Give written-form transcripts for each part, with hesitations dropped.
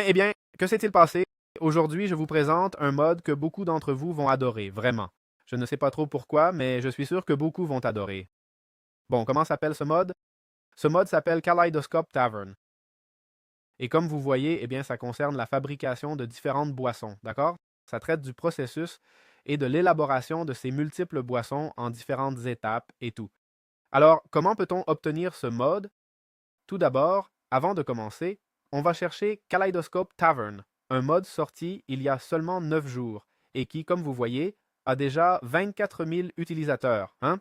Eh bien, que s'est-il passé? Aujourd'hui, je vous présente un mode que beaucoup d'entre vous vont adorer, vraiment. Je ne sais pas trop pourquoi, mais je suis sûr que beaucoup vont adorer. Bon, comment s'appelle ce mode? Ce mode s'appelle Kaleidoscope Tavern. Et comme vous voyez, eh bien, ça concerne la fabrication de différentes boissons, d'accord? Ça traite du processus et de l'élaboration de ces multiples boissons en différentes étapes et tout. Alors, comment peut-on obtenir ce mode? Tout d'abord, avant de commencer, on va chercher Kaleidoscope Tavern, un mode sorti il y a seulement 9 jours et qui, comme vous voyez, a déjà 24 000 utilisateurs. Hein?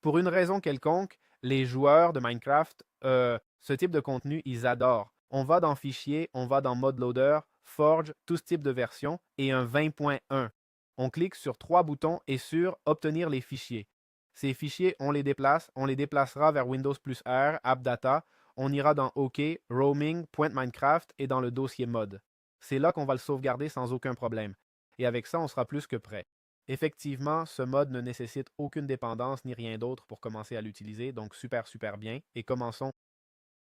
Pour une raison quelconque, les joueurs de Minecraft, ce type de contenu, ils adorent. On va dans Fichier, on va dans Mode Loader, Forge, tout ce type de version, et un 20.1. On clique sur 3 boutons et sur Obtenir les fichiers. Ces fichiers, on les déplacera vers Windows plus R, AppData, on ira dans OK, Roaming, Point Minecraft et dans le dossier Mode. C'est là qu'on va le sauvegarder sans aucun problème. Et avec ça, on sera plus que prêt. Effectivement, ce mode ne nécessite aucune dépendance ni rien d'autre pour commencer à l'utiliser, donc super, super bien. Et commençons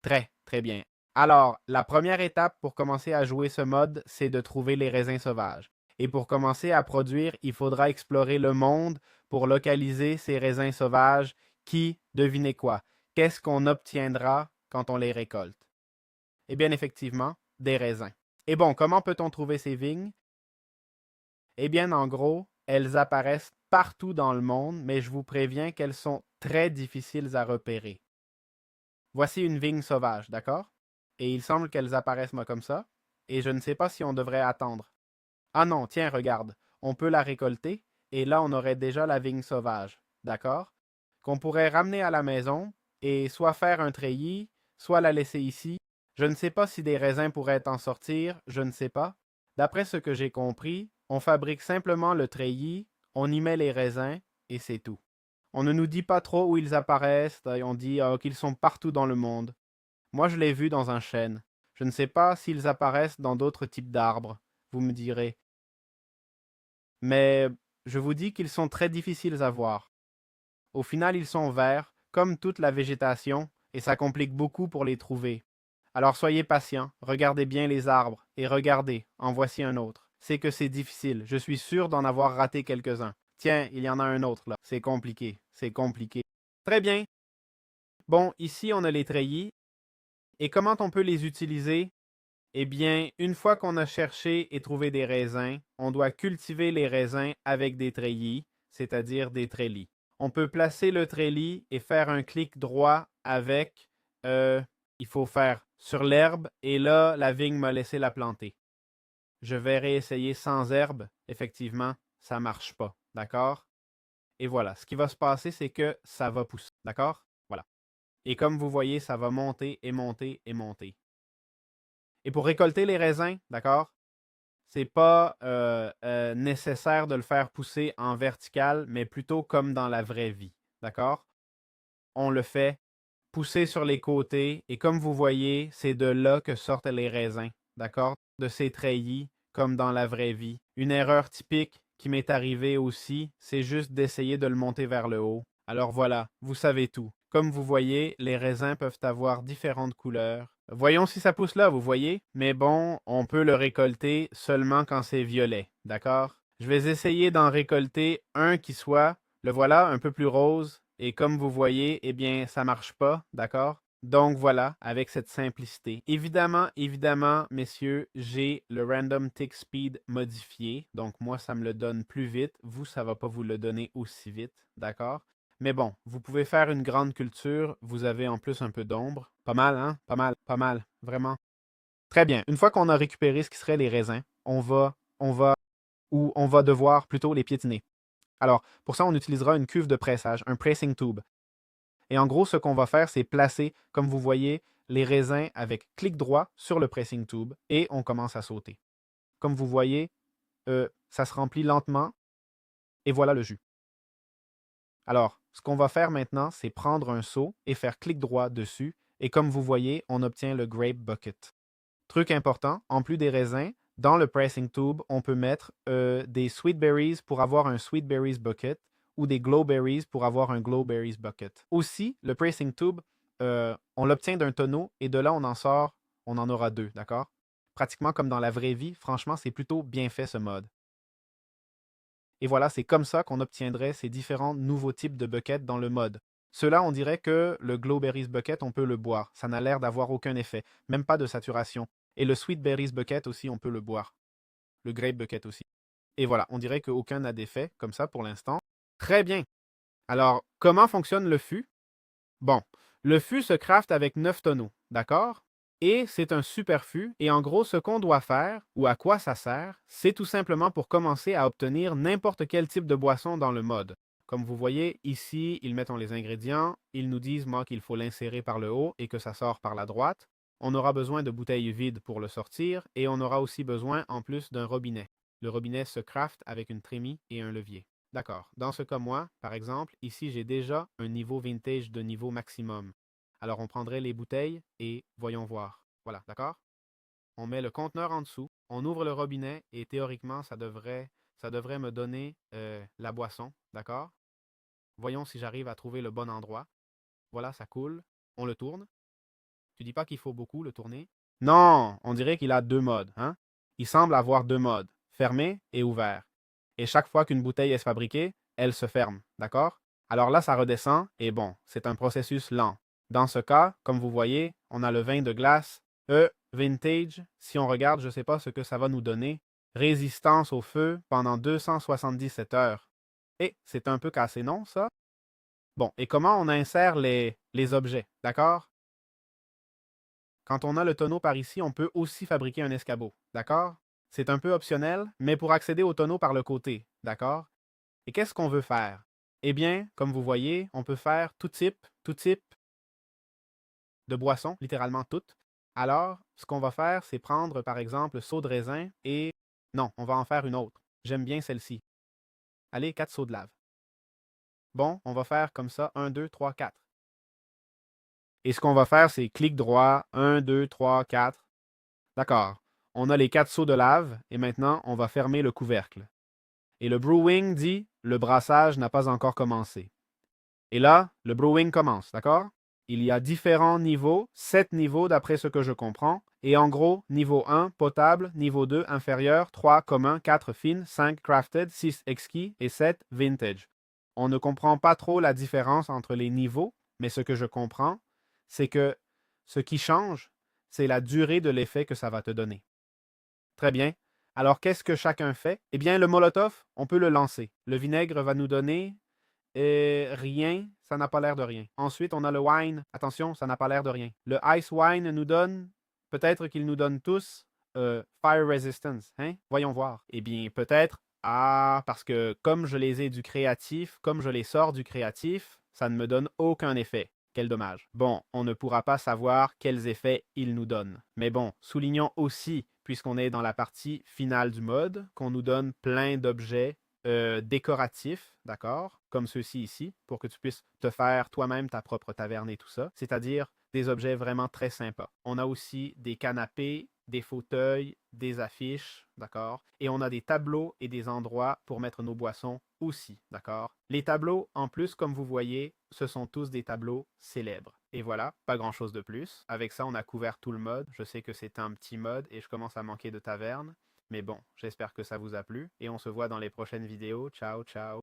très, très bien. Alors, la première étape pour commencer à jouer ce mode, c'est de trouver les raisins sauvages. Et pour commencer à produire, il faudra explorer le monde pour localiser ces raisins sauvages qui, devinez quoi, qu'est-ce qu'on obtiendra quand on les récolte? Eh bien, effectivement, des raisins. Et bon, comment peut-on trouver ces vignes? Eh bien, en gros, elles apparaissent partout dans le monde, mais je vous préviens qu'elles sont très difficiles à repérer. Voici une vigne sauvage, d'accord? Et il semble qu'elles apparaissent moi comme ça, et je ne sais pas si on devrait attendre. Ah non, tiens, regarde, on peut la récolter, et là on aurait déjà la vigne sauvage, d'accord? Qu'on pourrait ramener à la maison, et soit faire un treillis, soit la laisser ici. Je ne sais pas si des raisins pourraient en sortir, je ne sais pas. D'après ce que j'ai compris, on fabrique simplement le treillis, on y met les raisins, et c'est tout. On ne nous dit pas trop où ils apparaissent, et on dit qu'ils sont partout dans le monde. Moi, je l'ai vu dans un chêne. Je ne sais pas s'ils apparaissent dans d'autres types d'arbres, vous me direz. Mais je vous dis qu'ils sont très difficiles à voir. Au final, ils sont verts, comme toute la végétation, et ça complique beaucoup pour les trouver. Alors soyez patient, regardez bien les arbres, et regardez, en voici un autre. C'est que c'est difficile, je suis sûr d'en avoir raté quelques-uns. Tiens, il y en a un autre là. C'est compliqué, c'est compliqué. Très bien. Bon, ici on a les treillis. Et comment on peut les utiliser? Eh bien, une fois qu'on a cherché et trouvé des raisins, on doit cultiver les raisins avec des treillis, c'est-à-dire des trellis. On peut placer le treillis et faire un clic droit avec, il faut faire sur l'herbe, et là, la vigne m'a laissé la planter. Je vais réessayer sans herbe. Effectivement, ça ne marche pas. D'accord? Et voilà. Ce qui va se passer, c'est que ça va pousser. D'accord? Voilà. Et comme vous voyez, ça va monter et monter et monter. Et pour récolter les raisins, d'accord? C'est pas nécessaire de le faire pousser en vertical, mais plutôt comme dans la vraie vie. D'accord? On le fait pousser sur les côtés et comme vous voyez, c'est de là que sortent les raisins. D'accord? De ces treillis, comme dans la vraie vie. Une erreur typique qui m'est arrivée aussi, c'est juste d'essayer de le monter vers le haut. Alors voilà, vous savez tout. Comme vous voyez, les raisins peuvent avoir différentes couleurs. Voyons si ça pousse là, vous voyez? Mais bon, on peut le récolter seulement quand c'est violet, d'accord? Je vais essayer d'en récolter un qui soit, le voilà, un peu plus rose. Et comme vous voyez, eh bien, ça marche pas, d'accord? Donc voilà, avec cette simplicité. Évidemment, messieurs, j'ai le Random Tick Speed modifié. Donc moi, ça me le donne plus vite. Vous, ça va pas vous le donner aussi vite, d'accord? Mais bon, vous pouvez faire une grande culture. Vous avez en plus un peu d'ombre. Pas mal, hein? Pas mal, pas mal, vraiment. Très bien. Une fois qu'on a récupéré ce qui serait les raisins, on va devoir plutôt les piétiner. Alors, pour ça, on utilisera une cuve de pressage, un pressing tube. Et en gros, ce qu'on va faire, c'est placer, comme vous voyez, les raisins avec clic droit sur le pressing tube et on commence à sauter. Comme vous voyez, ça se remplit lentement et voilà le jus. Alors, ce qu'on va faire maintenant, c'est prendre un seau et faire clic droit dessus et comme vous voyez, on obtient le Grape Bucket. Truc important, en plus des raisins, dans le pressing tube, on peut mettre des sweet berries pour avoir un sweet berries bucket ou des glow berries pour avoir un glow berries bucket. Aussi, le pressing tube, on l'obtient d'un tonneau et de là, on en sort, on en aura deux, d'accord? pratiquement comme dans la vraie vie. Franchement, c'est plutôt bien fait ce mode. Et voilà, c'est comme ça qu'on obtiendrait ces différents nouveaux types de buckets dans le mode. Ceux-là, on dirait que le Glow Berries Bucket, on peut le boire. Ça n'a l'air d'avoir aucun effet, même pas de saturation. Et le Sweet Berries Bucket aussi, on peut le boire. Le Grape Bucket aussi. Et voilà, on dirait qu'aucun n'a d'effet, comme ça pour l'instant. Très bien. Alors, comment fonctionne le fût? Bon, le fût se craft avec 9 tonneaux, d'accord? Et c'est un superflu, et en gros, ce qu'on doit faire, ou à quoi ça sert, c'est tout simplement pour commencer à obtenir n'importe quel type de boisson dans le mode. Comme vous voyez, ici, ils mettent les ingrédients, ils nous disent, moi, qu'il faut l'insérer par le haut et que ça sort par la droite. On aura besoin de bouteilles vides pour le sortir, et on aura aussi besoin, en plus, d'un robinet. Le robinet se craft avec une trémie et un levier. D'accord. Dans ce cas, moi, par exemple, ici, j'ai déjà un niveau vintage de niveau maximum. Alors, on prendrait les bouteilles et voyons voir. Voilà, d'accord? On met le conteneur en dessous, on ouvre le robinet et théoriquement, ça devrait me donner la boisson, d'accord? Voyons si j'arrive à trouver le bon endroit. Voilà, ça coule. On le tourne. Tu dis pas qu'il faut beaucoup le tourner? Non, on dirait qu'il a deux modes, hein? Il semble avoir deux modes, fermé et ouvert. Et chaque fois qu'une bouteille est fabriquée, elle se ferme, d'accord? Alors là, ça redescend, et bon, c'est un processus lent. Dans ce cas, comme vous voyez, on a le vin de glace, vintage. Si on regarde, je ne sais pas ce que ça va nous donner. Résistance au feu pendant 277 heures. Et c'est un peu cassé, non, ça? Bon, et comment on insère les objets, d'accord? Quand on a le tonneau par ici, on peut aussi fabriquer un escabeau, d'accord? C'est un peu optionnel, mais pour accéder au tonneau par le côté, d'accord? Et qu'est-ce qu'on veut faire? Eh bien, comme vous voyez, on peut faire tout type de boissons, littéralement toutes. Alors, ce qu'on va faire, c'est prendre, par exemple, seau de raisin et... Non, on va en faire une autre. J'aime bien celle-ci. Allez, 4 seaux de lave. Bon, on va faire comme ça, 1, 2, 3, 4. Et ce qu'on va faire, c'est clic droit, 1, 2, 3, 4. D'accord. On a les 4 seaux de lave et maintenant, on va fermer le couvercle. Et le brewing dit, le brassage n'a pas encore commencé. Et là, le brewing commence, d'accord? Il y a différents niveaux, 7 niveaux d'après ce que je comprends. Et en gros, niveau 1, potable, niveau 2, inférieur, 3, commun, 4, fine, 5, crafted, 6, exquis et 7, vintage. On ne comprend pas trop la différence entre les niveaux, mais ce que je comprends, c'est que ce qui change, c'est la durée de l'effet que ça va te donner. Très bien. Alors, qu'est-ce que chacun fait? Eh bien, le Molotov, on peut le lancer. Le vinaigre va nous donner rien, ça n'a pas l'air de rien. Ensuite, on a le wine. Attention, ça n'a pas l'air de rien. Le ice wine nous donne, peut-être qu'il nous donne tous fire resistance. Hein? Voyons voir. Eh bien, peut-être, parce que comme je les ai du créatif, comme je les sors du créatif, ça ne me donne aucun effet. Quel dommage. Bon, on ne pourra pas savoir quels effets il nous donne. Mais bon, soulignons aussi, puisqu'on est dans la partie finale du mode, qu'on nous donne plein d'objets décoratifs, d'accord, comme ceux-ci ici, pour que tu puisses te faire toi-même ta propre taverne et tout ça, c'est-à-dire des objets vraiment très sympas. On a aussi des canapés, des fauteuils, des affiches, d'accord, et on a des tableaux et des endroits pour mettre nos boissons aussi, d'accord. Les tableaux, en plus, comme vous voyez, ce sont tous des tableaux célèbres. Et voilà, pas grand-chose de plus. Avec ça, on a couvert tout le mode. Je sais que c'est un petit mode et je commence à manquer de taverne. Mais bon, j'espère que ça vous a plu et on se voit dans les prochaines vidéos. Ciao, ciao.